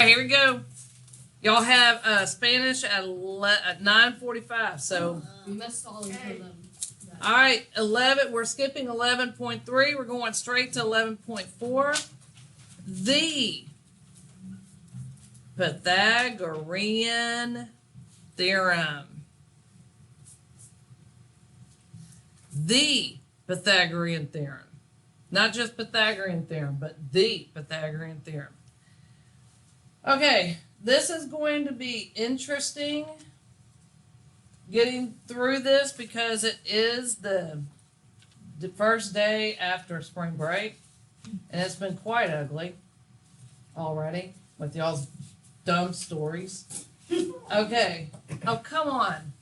here we go. Y'all have Spanish at 9:45. So we missed all of them. all right, 11. We're skipping 11.3. We're going straight to 11.4. The Pythagorean theorem. The Pythagorean theorem. Not just Pythagorean theorem, but the Pythagorean theorem. Okay, this is going to be interesting getting through this because it is the first day after spring break, and it's been quite ugly already with y'all's dumb stories. Okay, oh come on.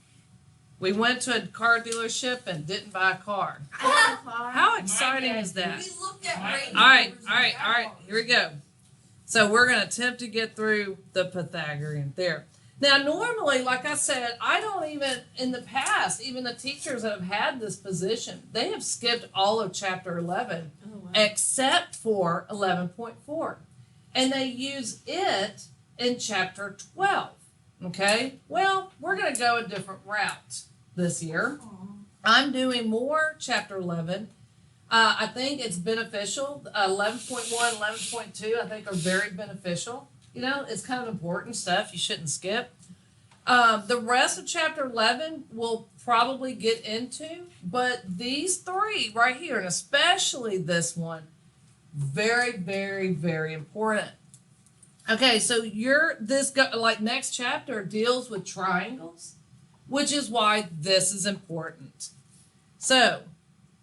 We went to a car dealership and didn't buy a car. How exciting is that? We looked at Range All right, Rovers all right, and all right. Here we go. So we're going to attempt to get through the Pythagorean theorem. Now, normally, like I said, I don't even, in the past, even the teachers that have had this position, they have skipped all of chapter 11, except for 11.4. And they use it in chapter 12. Okay? Well, we're going to go a different route this year. I'm doing more chapter 11. I think it's beneficial. 11.1, 11.2, I think are very beneficial. You know, it's kind of important stuff you shouldn't skip. The rest of chapter 11 we'll probably get into, but these three right here, and especially this one, very, very, very important. Okay, so next chapter deals with triangles, which is why this is important. So,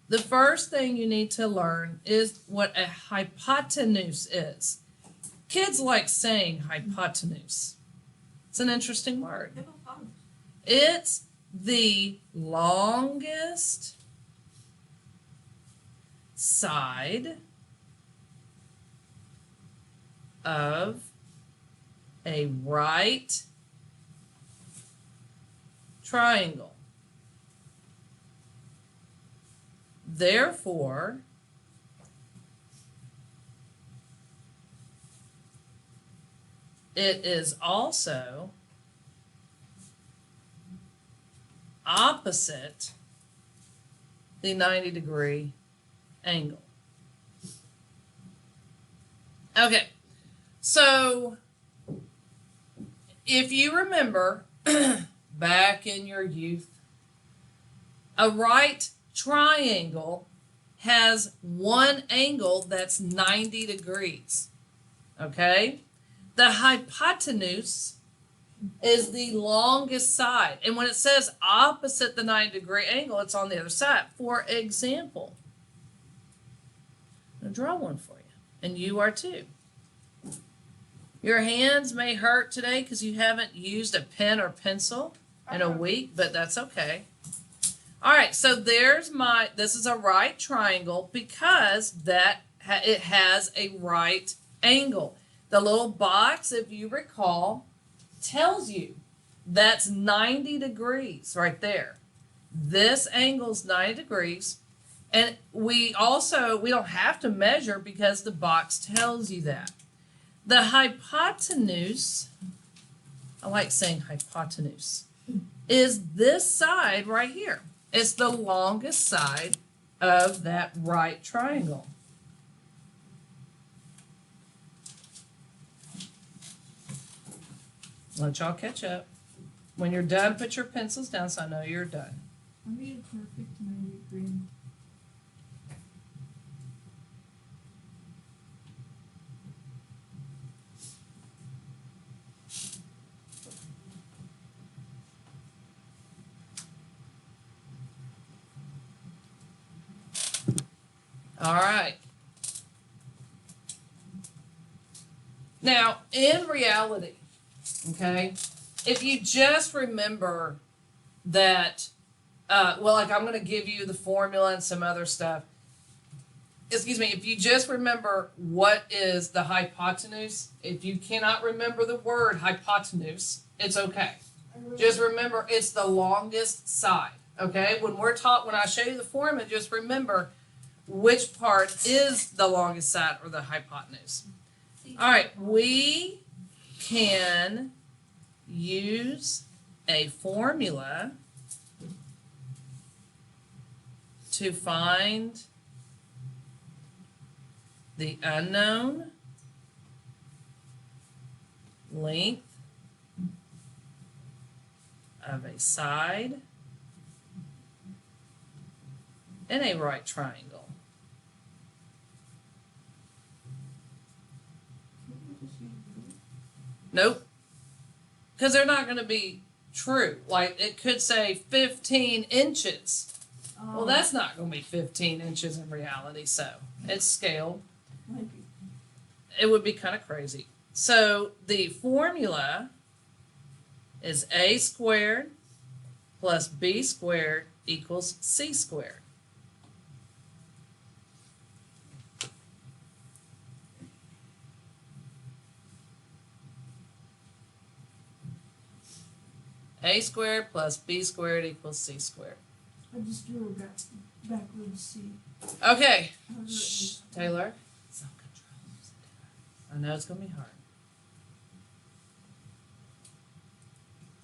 the first thing you need to learn is what a hypotenuse is. Kids like saying hypotenuse. It's an interesting word. It's the longest side of a right triangle. Therefore, it is also opposite the 90-degree angle. Okay, so if you remember back in your youth, a right triangle has one angle that's 90 degrees. Okay? The hypotenuse is the longest side. And when it says opposite the 90-degree angle, it's on the other side. For example, I'll draw one for you. And you are too. Your hands may hurt today because you haven't used a pen or pencil in a week, but that's okay. All right, so this is a right triangle because it has a right angle. The little box, if you recall, tells you that's 90 degrees right there. This angle's 90 degrees. And we don't have to measure because the box tells you that. The hypotenuse, I like saying hypotenuse, is this side right here. It's the longest side of that right triangle. Let y'all catch up. When you're done, put your pencils down so I know you're done. I made a perfect 90-degree. All right. Now, in reality, okay, if you just remember that, I'm going to give you the formula and some other stuff. Excuse me, if you just remember what is the hypotenuse, if you cannot remember the word hypotenuse, it's okay. Just remember it's the longest side, okay? When I show you the formula, just remember which part is the longest side or the hypotenuse. All right, we can use a formula to find the unknown length of a side in a right triangle. Nope. Because they're not going to be true. Like, it could say 15 inches. Well, that's not going to be 15 inches in reality, so it's scaled. Might be. It would be kind of crazy. So the formula is a squared plus b squared equals c squared. A squared plus b squared equals c squared. I just drew a backwards C. Okay. How's it Shh, written? Taylor. Self-control. I know it's going to be hard.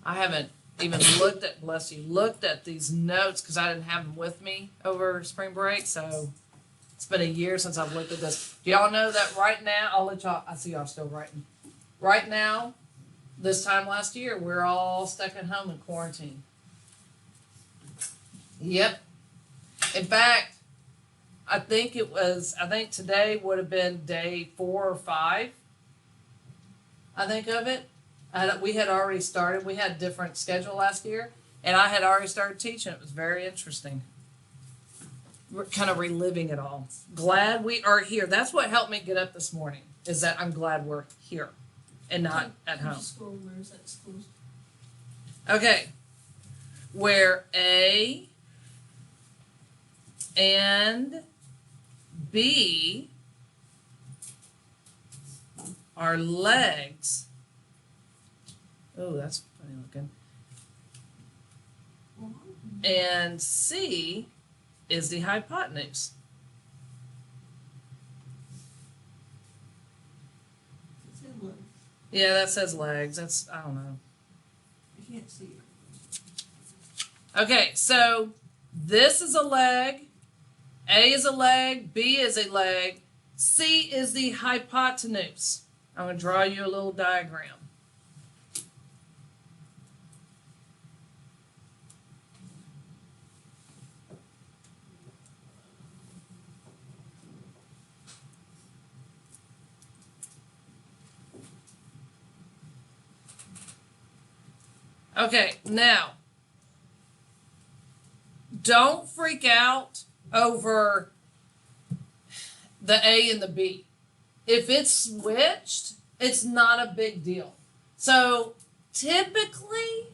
I haven't even looked at these notes because I didn't have them with me over spring break, so it's been a year since I've looked at this. Do y'all know that right now, I see y'all still writing. Right now, this time last year, we're all stuck at home in quarantine. Yep. In fact, I think today would have been day 4 or 5. I think of it. We had already started. We had a different schedule last year, and I had already started teaching. It was very interesting. We're kind of reliving it all. Glad we are here. That's what helped me get up this morning, is that I'm glad we're here and not at home. School, where is that school? Okay. Where A and B are legs. Oh, that's funny looking. And C is the hypotenuse. It said legs. Yeah, that says legs. I don't know. I can't see it. Okay, so this is a leg. A is a leg. B is a leg. C is the hypotenuse. I'm going to draw you a little diagram. Okay, now, don't freak out over the A and the B. If it's switched, it's not a big deal. So typically,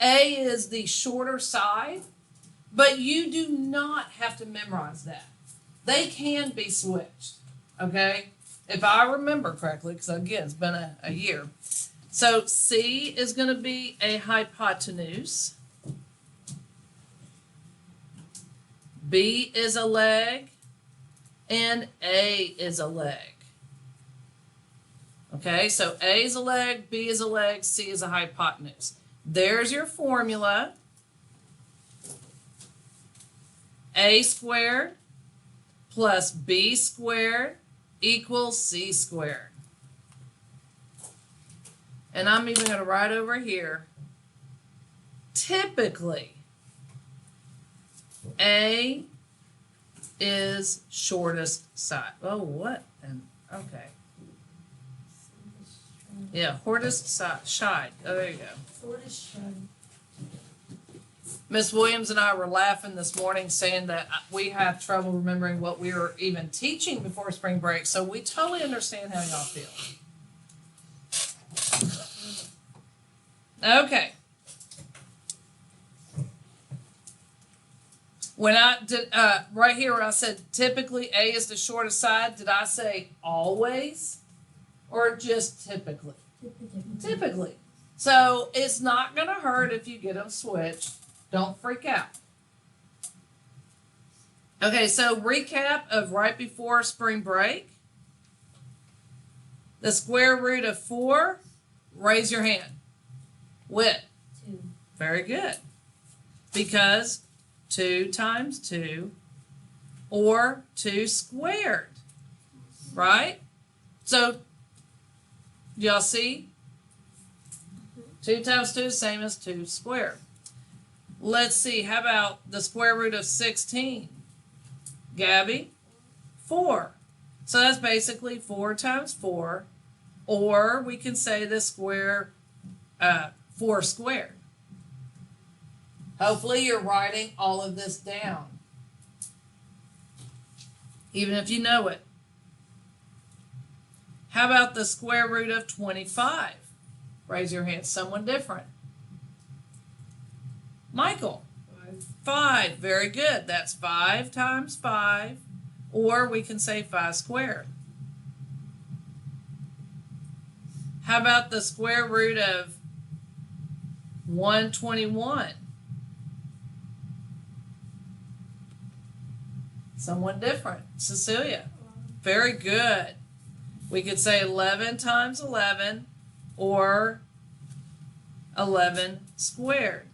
A is the shorter side, but you do not have to memorize that. They can be switched, okay? If I remember correctly, because again, it's been a year. So C is going to be a hypotenuse. B is a leg. And A is a leg. Okay, so A is a leg, B is a leg, C is a hypotenuse. There's your formula. A squared plus B squared equals C squared. And I'm even going to write over here, typically, A is shortest side. Oh, what? Okay. Yeah, shortest side. Oh, there you go. Shortest side. Miss Williams and I were laughing this morning saying that we have trouble remembering what we were even teaching before spring break, so we totally understand how y'all feel. Okay. When I did, right here where I said typically A is the shortest side, did I say always or just typically? Typically. So it's not going to hurt if you get them switched. Don't freak out. Okay, so recap of right before spring break. The square root of 4 Raise your hand. Wit. 2. Very good. Because 2 times 2 or 2 squared, right? So, do y'all see? 2 times 2 is the same as 2 squared. Let's see, how about the square root of 16? Gabby? 4. So that's basically 4 times 4, or we can say the square, 4 squared. Hopefully you're writing all of this down, even if you know it. How about the square root of 25? Raise your hand. Someone different. Michael? 5. Very good. That's 5 times 5, or we can say 5 squared. How about the square root of 121? Someone different. Cecilia. Very good. We could say 11 times 11 or 11 squared.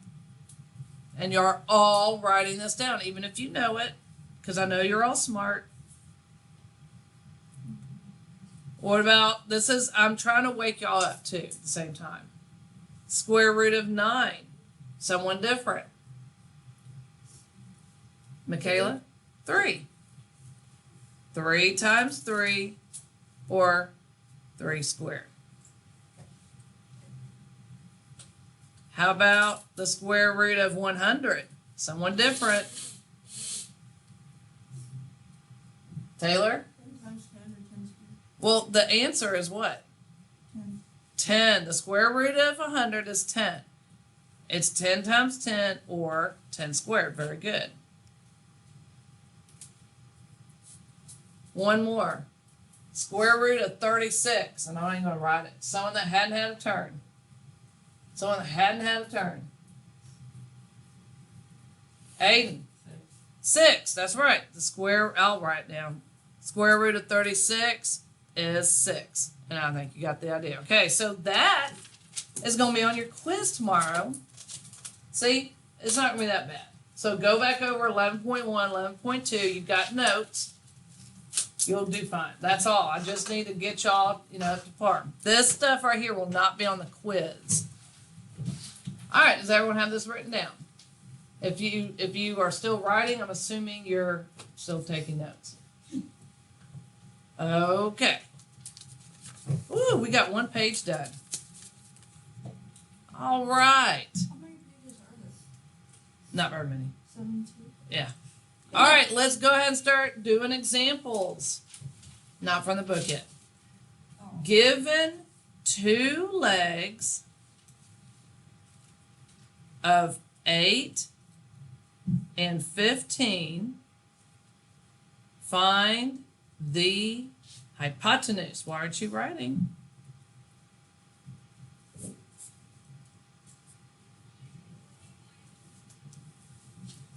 And you're all writing this down, even if you know it, because I know you're all smart. What about, this is, I'm trying to wake y'all up too at the same time. Square root of 9. Someone different. Michaela? 3. 3 times 3 or 3 squared. How about the square root of 100? Someone different. Taylor? 10 times 10 or 10 squared? Well, the answer is what? 10. 10. The square root of 100 is 10. It's 10 times 10 or 10 squared. Very good. One more. Square root of 36. And I ain't going to write it. Someone that hadn't had a turn. Someone that hadn't had a turn. Aiden. 6. That's right. The square, I'll write it down. Square root of 36 is 6. And I think you got the idea. Okay, so that is going to be on your quiz tomorrow. See, it's not going to be that bad. So go back over 11.1, 11.2. You've got notes. You'll do fine. That's all. I just need to get y'all, up to par. This stuff right here will not be on the quiz. All right, does everyone have this written down? If you are still writing, I'm assuming you're still taking notes. Okay. Ooh, we got 1 page done. All right. How many pages are there? Not very many. 72. Yeah. All right, let's go ahead and start doing examples. Not from the book yet. Oh. Given 2 legs of 8 and 15, find the hypotenuse. Why aren't you writing?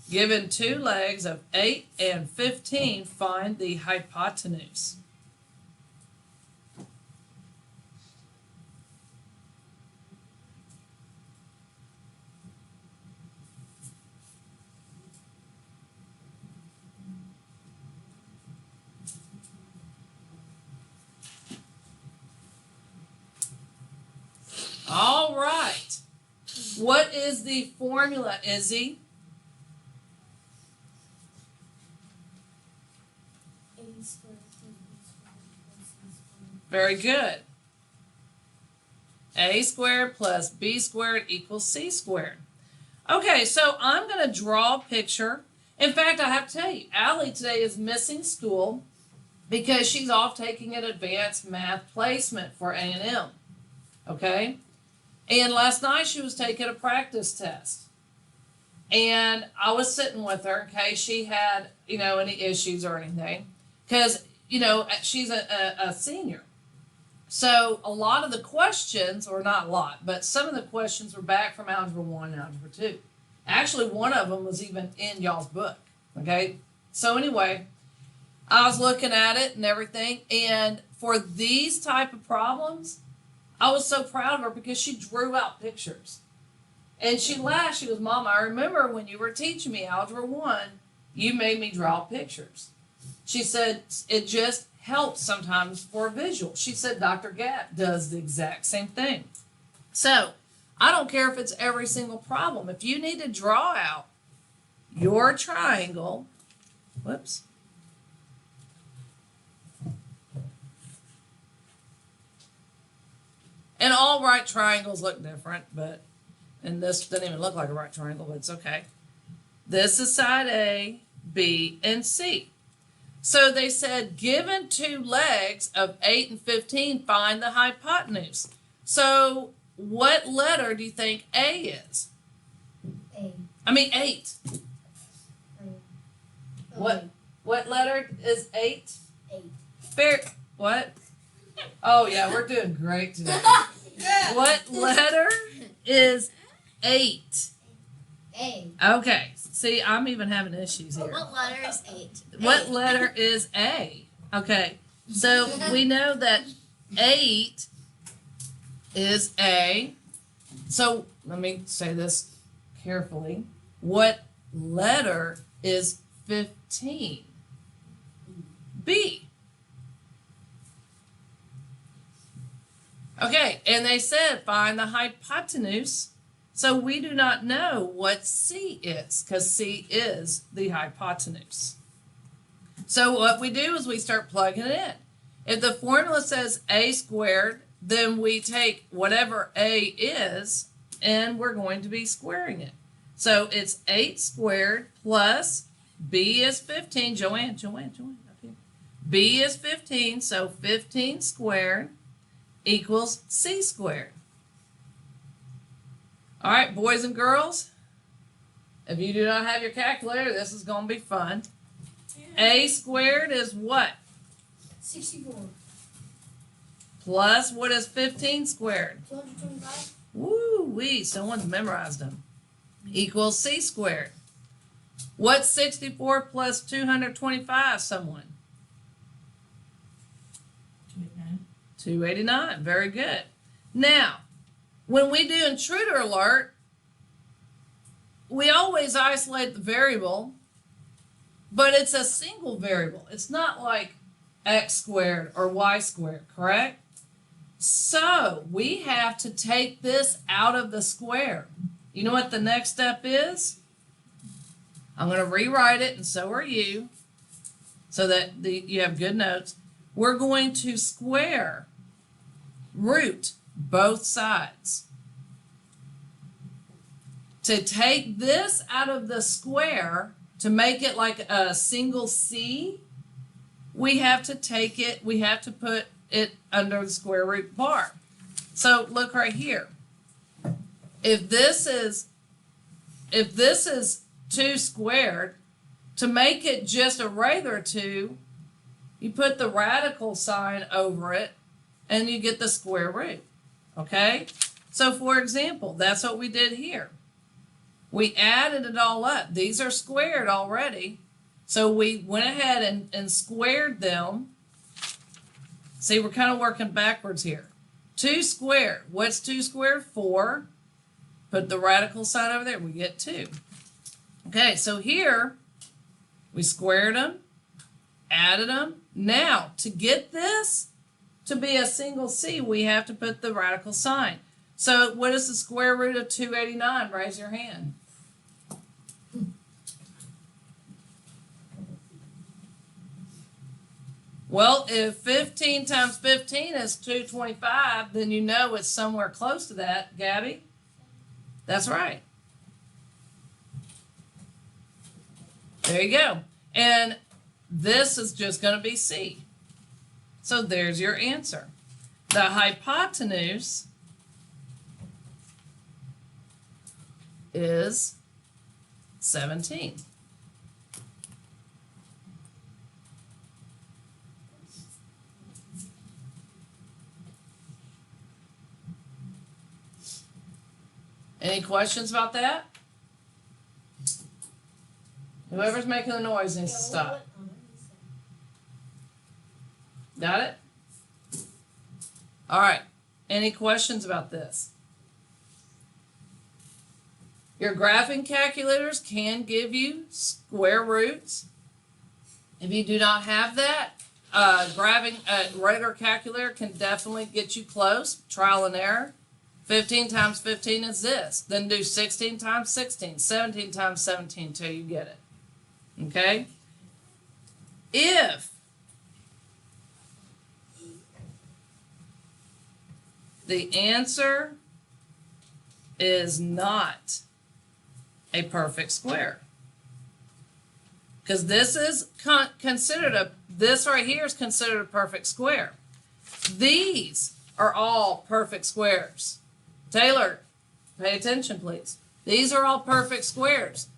Given 2 legs of 8 and 15, find the hypotenuse. All right. What is the formula, Izzy? A squared plus B squared plus C squared. Very good. A squared plus B squared equals C squared. Okay, so I'm going to draw a picture. In fact, I have to tell you, Allie today is missing school because she's off taking an advanced math placement for A&M. Okay? And last night she was taking a practice test. And I was sitting with her in case she had, any issues or anything. Because, she's a senior. So a lot of the questions, or not a lot, but some of the questions were back from Algebra 1 and Algebra 2. Actually, one of them was even in y'all's book. Okay? So anyway, I was looking at it and everything. And for these type of problems, I was so proud of her because she drew out pictures. And she laughed. She goes, Mom, I remember when you were teaching me Algebra 1, you made me draw pictures. She said, it just helps sometimes for a visual. She said, Dr. Gatt does the exact same thing. So, I don't care if it's every single problem. If you need to draw out your triangle, whoops. And all right triangles look different, and this doesn't even look like a right triangle, but it's okay. This is side A, B, and C. So they said, given two legs of 8 and 15, find the hypotenuse. So what letter do you think A is? A. I mean 8. Oh. What letter is 8? 8. What? Oh yeah, we're doing great today. What letter is 8? A. Okay. See, I'm even having issues here. What letter is 8? What letter is A? Okay. So we know that 8 is A. So let me say this carefully. What letter is 15? B. Okay, and they said find the hypotenuse. So we do not know what C is, because C is the hypotenuse. So what we do is we start plugging it in. If the formula says A squared, then we take whatever A is, and we're going to be squaring it. So it's 8 squared plus B is 15. Joanne, up here. B is 15, so 15 squared equals C squared. All right, boys and girls, if you do not have your calculator, this is going to be fun. A squared is what? 64. Plus, what is 15 squared? 225. Woo-wee, someone's memorized them. Equals C squared. What's 64 plus 225, someone? 289, very good. Now, when we do intruder alert, we always isolate the variable, but it's a single variable. It's not like x squared or y squared, correct? So we have to take this out of the square. You know what the next step is? I'm going to rewrite it, and so are you, so that you have good notes. We're going to square root both sides. To take this out of the square, to make it like a single C, we have to put it under the square root bar. So look right here. If this is 2 squared, to make it just a regular 2, you put the radical sign over it, and you get the square root, okay? So for example, that's what we did here. We added it all up. These are squared already. So we went ahead and squared them. See, we're kind of working backwards here. 2 squared. What's 2 squared? 4. Put the radical sign over there. We get 2. Okay, so here we squared them, added them. Now, to get this to be a single C, we have to put the radical sign. So what is the square root of 289? Raise your hand. Well, if 15 times 15 is 225, then you know it's somewhere close to that, Gabby. That's right. There you go. And this is just going to be C. So there's your answer. The hypotenuse is 17. Any questions about that? Whoever's making the noise needs to stop. Got it? All right. Any questions about this? Your graphing calculators can give you square roots. If you do not have that, graphing a regular calculator can definitely get you close. Trial and error. 15 times 15 is this. Then do 16 times 16, 17 times 17 till you get it. Okay? If the answer is not a perfect square, because this is this right here is considered a perfect square. These are all perfect squares. Taylor, pay attention, please. These are all perfect squares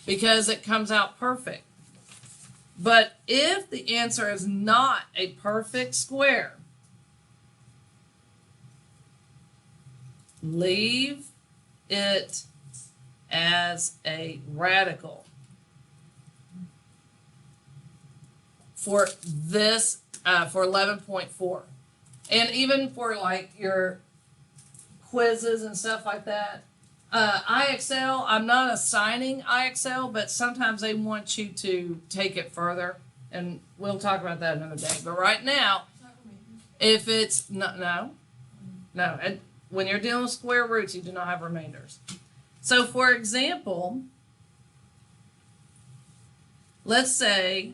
because it comes out perfect. But if the answer is not a perfect square, leave it as a radical for this, for 11.4. And even for like your quizzes and stuff like that. IXL, I'm not assigning IXL, but sometimes they want you to take it further. And we'll talk about that another day. But right now, if it's, no. And when you're dealing with square roots, you do not have remainders. So for example, let's say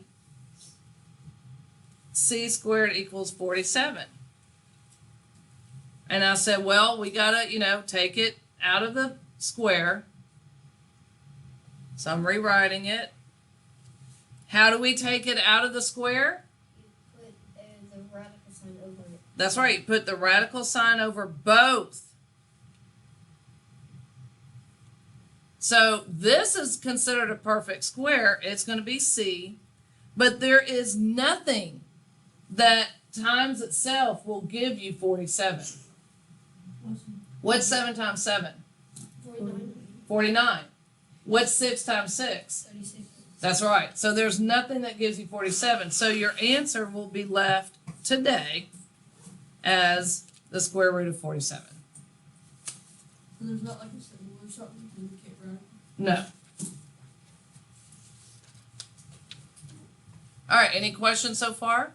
c squared equals 47. And I said, well, we gotta, take it out of the square. So I'm rewriting it. How do we take it out of the square? You put the radical sign over it. That's right, you put the radical sign over both. So this is considered a perfect square. It's going to be c, but there is nothing that times itself will give you 47. What's 7 times 7? 49. 49. What's 6 times 6? 36. That's right. So there's nothing that gives you 47. So your answer will be left today as the square root of 47. And there's not like a symbol or something to indicate radical. No. All right, any questions so far?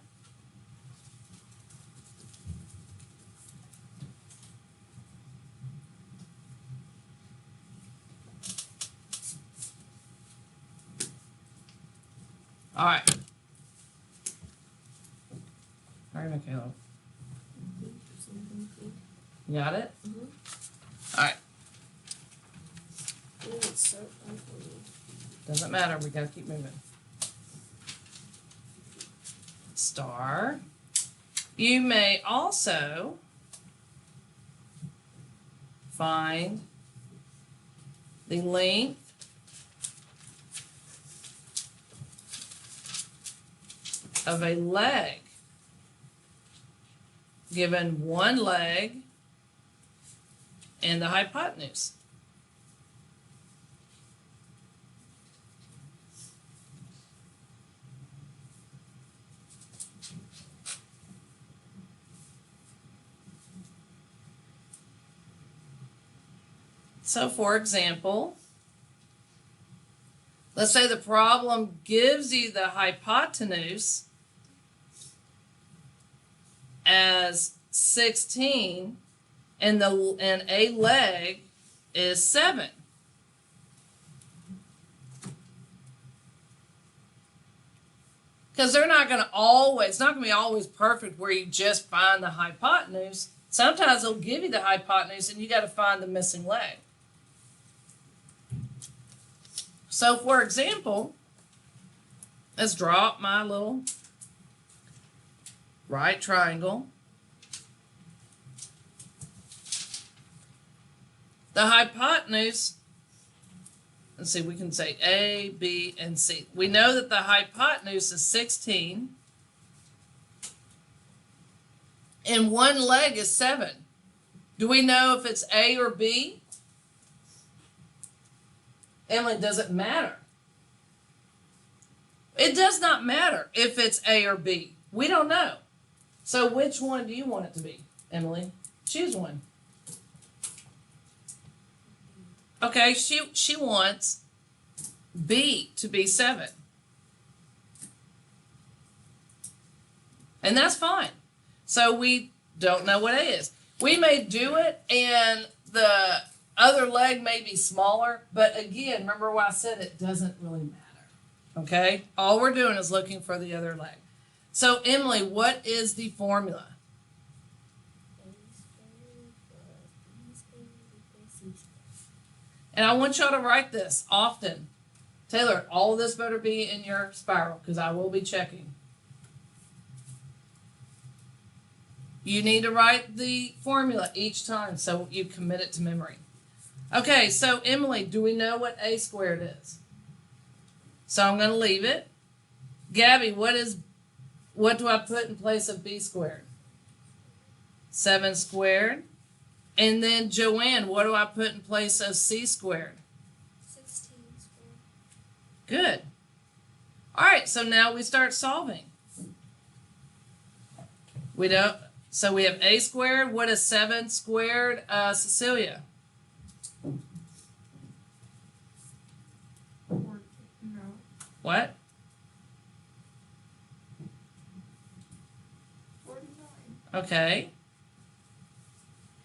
All right. All right, Michaela. You got it? All right. Doesn't matter. We got to keep moving. Star. You may also find the length of a leg given one leg and the hypotenuse. So for example, let's say the problem gives you the hypotenuse as 16 and a leg is 7. Because they're not going to always, it's not going to be always perfect where you just find the hypotenuse. Sometimes they'll give you the hypotenuse and you got to find the missing leg. So for example, let's draw up my little right triangle. The hypotenuse, let's see, we can say A, B, and C. We know that the hypotenuse is 16, and one leg is 7. Do we know if it's A or B? Emily, does it matter? It does not matter if it's A or B. We don't know. So which one do you want it to be? Emily? Choose one. Okay, she wants B to be 7. And that's fine. So we don't know what A is. We may do it and the other leg may be smaller, but again, remember what I said, it doesn't really matter. Okay? All we're doing is looking for the other leg. So Emily, what is the formula? And I want y'all to write this often. Taylor, all of this better be in your spiral because I will be checking. You need to write the formula each time so you commit it to memory. Okay, so Emily, do we know what A squared is? So I'm going to leave it. Gabby, what do I put in place of B squared? 7 squared. And then Joanne, what do I put in place of C squared? 16 squared. Good. All right, so now we start solving. So we have A squared. What is 7 squared, Cecilia? 14, no. What? 49. Okay.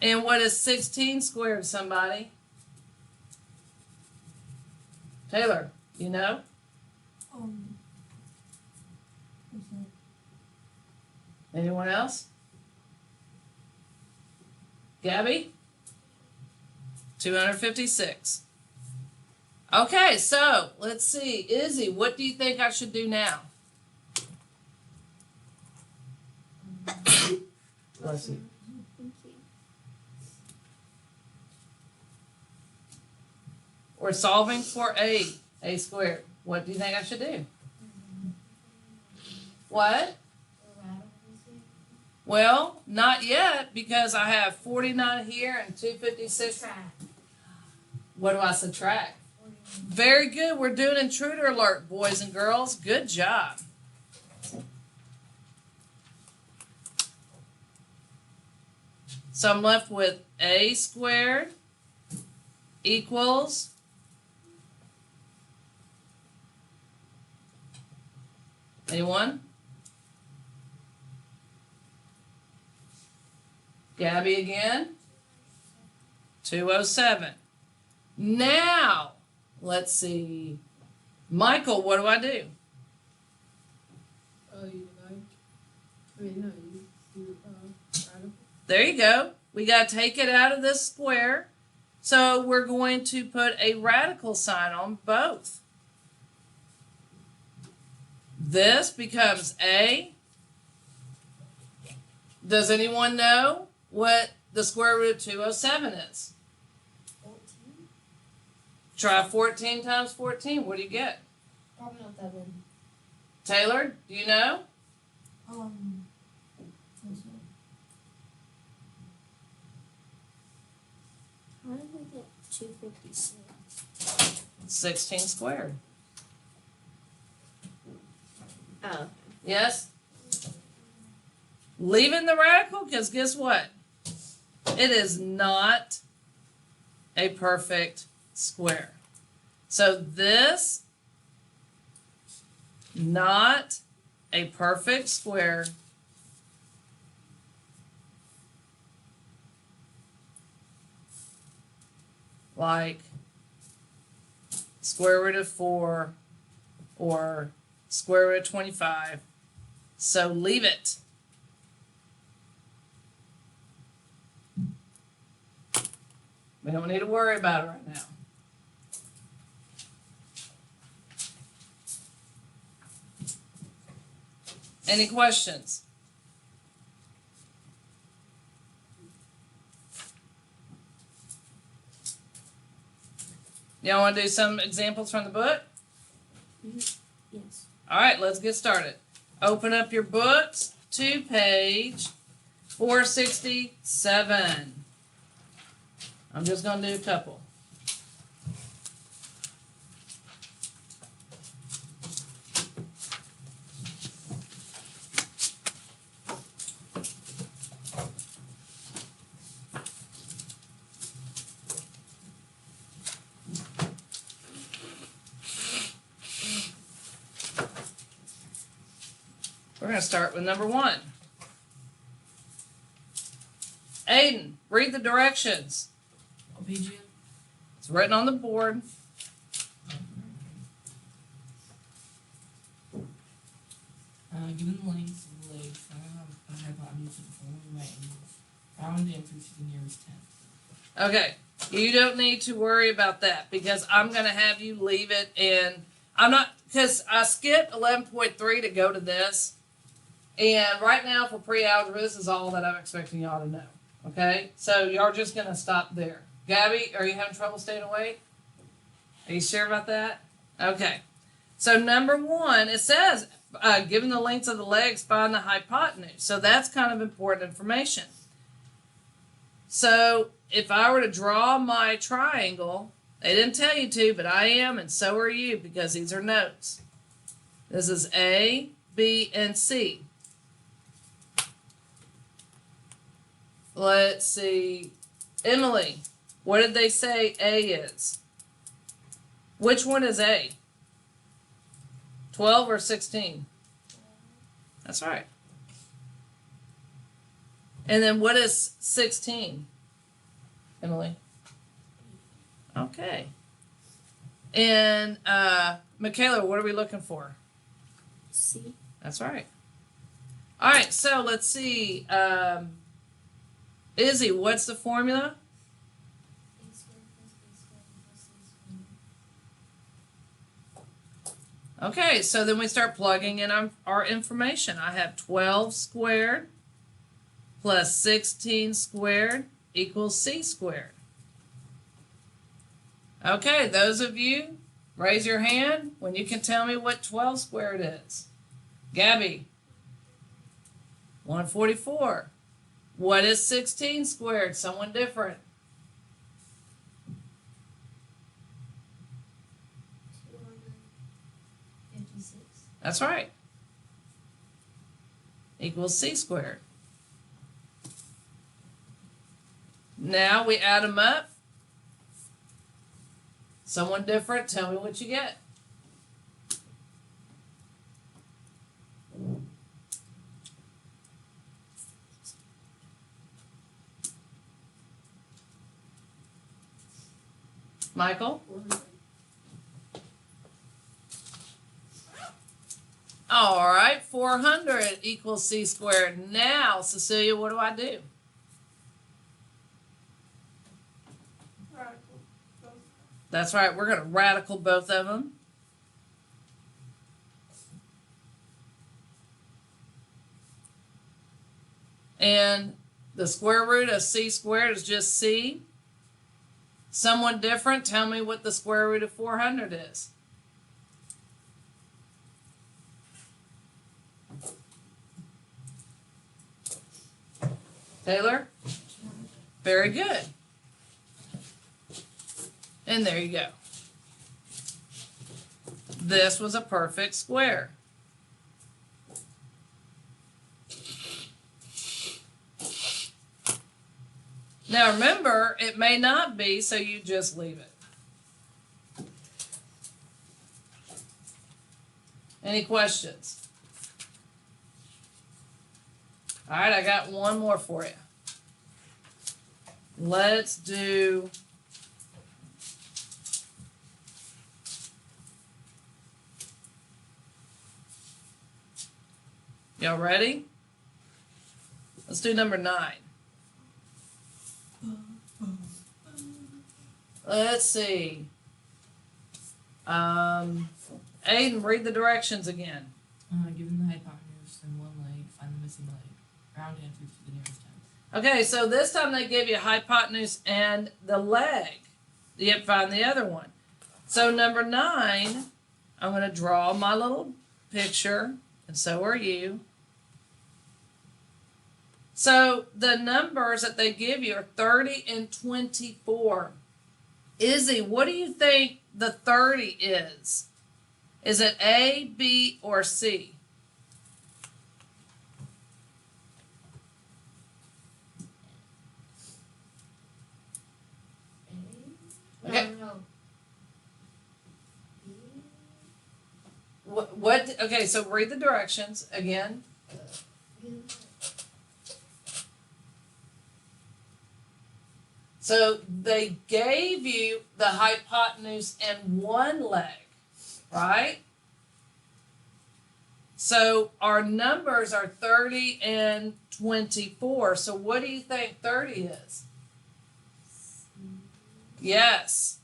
And what is 16 squared, somebody? Taylor, you know? What's that? Anyone else? Gabby? 256. Okay, so let's see. Izzy, what do you think I should do now? Bless you. Thank you. We're solving for A squared. What do you think I should do? What? Well, not yet because I have 49 here and 256. What do I subtract? Very good. We're doing intruder alert, boys and girls. Good job. So I'm left with A squared equals anyone? Gabby again? 207. Now, let's see. Michael, what do I do? You divide. I mean, no, you radical. There you go. We got to take it out of this square. So we're going to put a radical sign on both. This becomes A. Does anyone know what the square root of 207 is? 14? Try 14 times 14. What do you get? Probably not that many. Taylor, do you know? What's that? How did we get 256? 16 squared. Oh. Yes? Leaving the radical, because guess what? It is not a perfect square. So this, not a perfect square. Like square root of 4 or square root of 25. So leave it. We don't need to worry about it right now. Any questions? Y'all want to do some examples from the book? Yes. All right, let's get started. Open up your books to page 467. I'm just going to do a couple. We're going to start with number 1. Aiden, read the directions. What page again? It's written on the board. Given the lengths of the legs, find a hypotenuse of the following right angles. Round and through to the nearest tenth. Okay, you don't need to worry about that because I'm going to have you leave it in. I'm not, because I skipped 11.3 to go to this. And right now for pre-algebra, this is all that I'm expecting y'all to know. Okay, so y'all are just going to stop there. Gabby, are you having trouble staying awake? Are you sure about that? Okay, so number 1, it says, given the lengths of the legs, find the hypotenuse. So that's kind of important information. So if I were to draw my triangle, they didn't tell you to, but I am, and so are you, because these are notes. This is A, B, and C. Let's see. Emily, what did they say A is? Which one is A? 12 or 16? That's right. And then what is 16? Emily? Okay. And Michaela, what are we looking for? C. That's right. All right, so let's see. Izzy, what's the formula? A squared plus B squared plus C squared. Okay, so then we start plugging in our information. I have 12 squared plus 16 squared equals C squared. Okay, those of you, raise your hand when you can tell me what 12 squared is. Gabby, 144. What is 16 squared? Someone different. 256. That's right. Equals C squared. Now we add them up. Someone different, tell me what you get. Michael? 400. All right, 400 equals C squared. Now, Cecilia, what do I do? Radical. Both. That's right, we're going to radical both of them. And the square root of C squared is just C. Someone different, tell me what the square root of 400 is. Taylor? Very good. And there you go. This was a perfect square. Now remember, it may not be, so you just leave it. Any questions? All right, I got one more for you. Let's do y'all ready? Let's do number 9. Let's see. Aiden, read the directions again. Given the hypotenuse and one leg, find the missing leg. Round and through to the nearest tenth. Okay, so this time they give you hypotenuse and the leg. You have to find the other one. So number 9, I'm going to draw my little picture, and so are you. So the numbers that they give you are 30 and 24. Izzy, what do you think the 30 is? Is it A, B, or C? A. Okay. No. B. What? Okay, so read the directions again. So they gave you the hypotenuse and one leg, right? So our numbers are 30 and 24. So what do you think 30 is? Yes,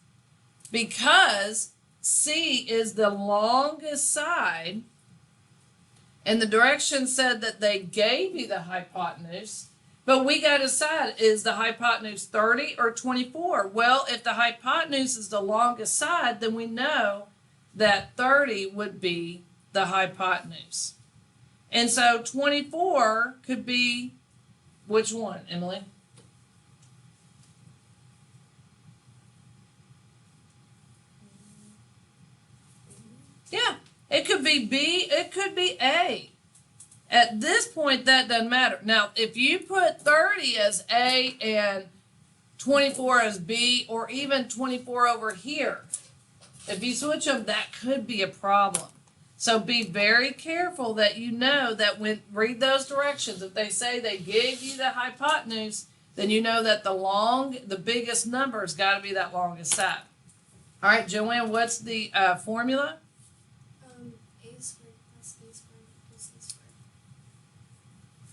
because C is the longest side, and the directions said that they gave you the hypotenuse, but we got to decide, is the hypotenuse 30 or 24? Well, if the hypotenuse is the longest side, then we know that 30 would be the hypotenuse. And so 24 could be which one, Emily? Yeah, it could be B, it could be A. At this point, that doesn't matter. Now, if you put 30 as A and 24 as B, or even 24 over here, if you switch them, that could be a problem. So be very careful that you know that when read those directions. If they say they gave you the hypotenuse, then you know that the biggest number's got to be that longest side. All right, Joanne, what's the formula? A squared plus B squared plus C squared.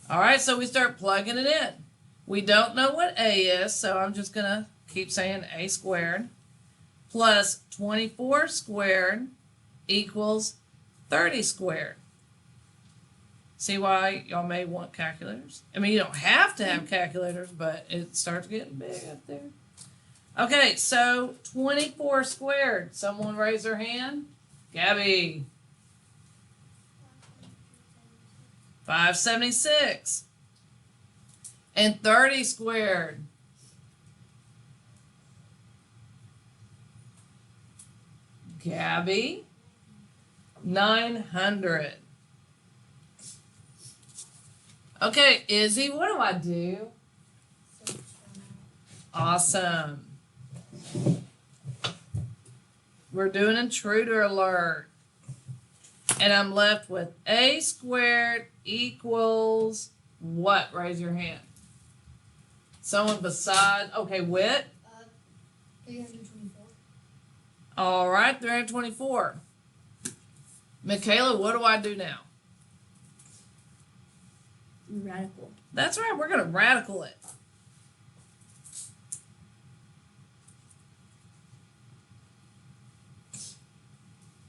All right, so we start plugging it in. We don't know what A is, so I'm just going to keep saying A squared plus 24 squared equals 30 squared. See why y'all may want calculators? I mean, you don't have to have calculators, but it starts getting big up there. Okay, so 24 squared. Someone raise their hand. Gabby. 576. And 30 squared. Gabby. 900. Okay, Izzy, what do I do? Awesome. We're doing intruder alert. And I'm left with A squared equals what? Raise your hand. Someone beside, okay, Whit? 324. All right, 324. Michaela, what do I do now? Radical. That's right, we're going to radical it.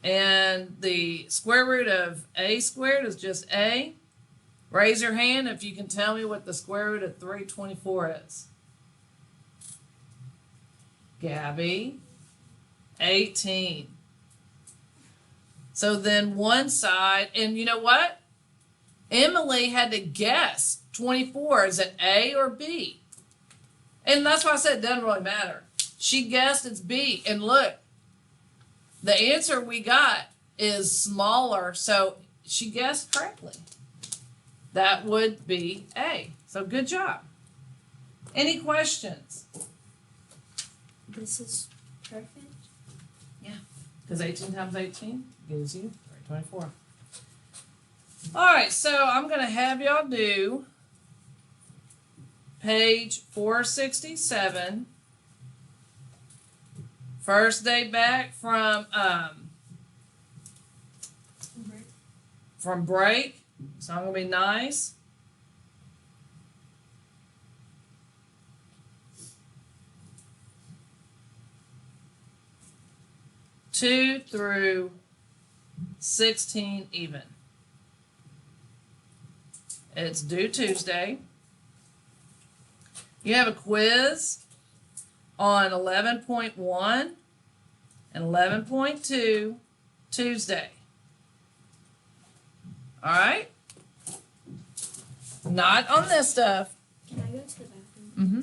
And the square root of A squared is just A. Raise your hand if you can tell me what the square root of 324 is. Gabby, 18. So then one side, and you know what? Emily had to guess 24. Is it A or B? And that's why I said it doesn't really matter. She guessed it's B. And look, the answer we got is smaller, so she guessed correctly. That would be A. So good job. Any questions? This is perfect. Because 18 times 18 gives you 324. All right, so I'm going to have y'all do page 467. First day back from break. So I'm going to be nice. Two through 16 even. It's due Tuesday. You have a quiz on 11.1 and 11.2 Tuesday. All right? Not on this stuff. Can I go to the bathroom? Mm-hmm.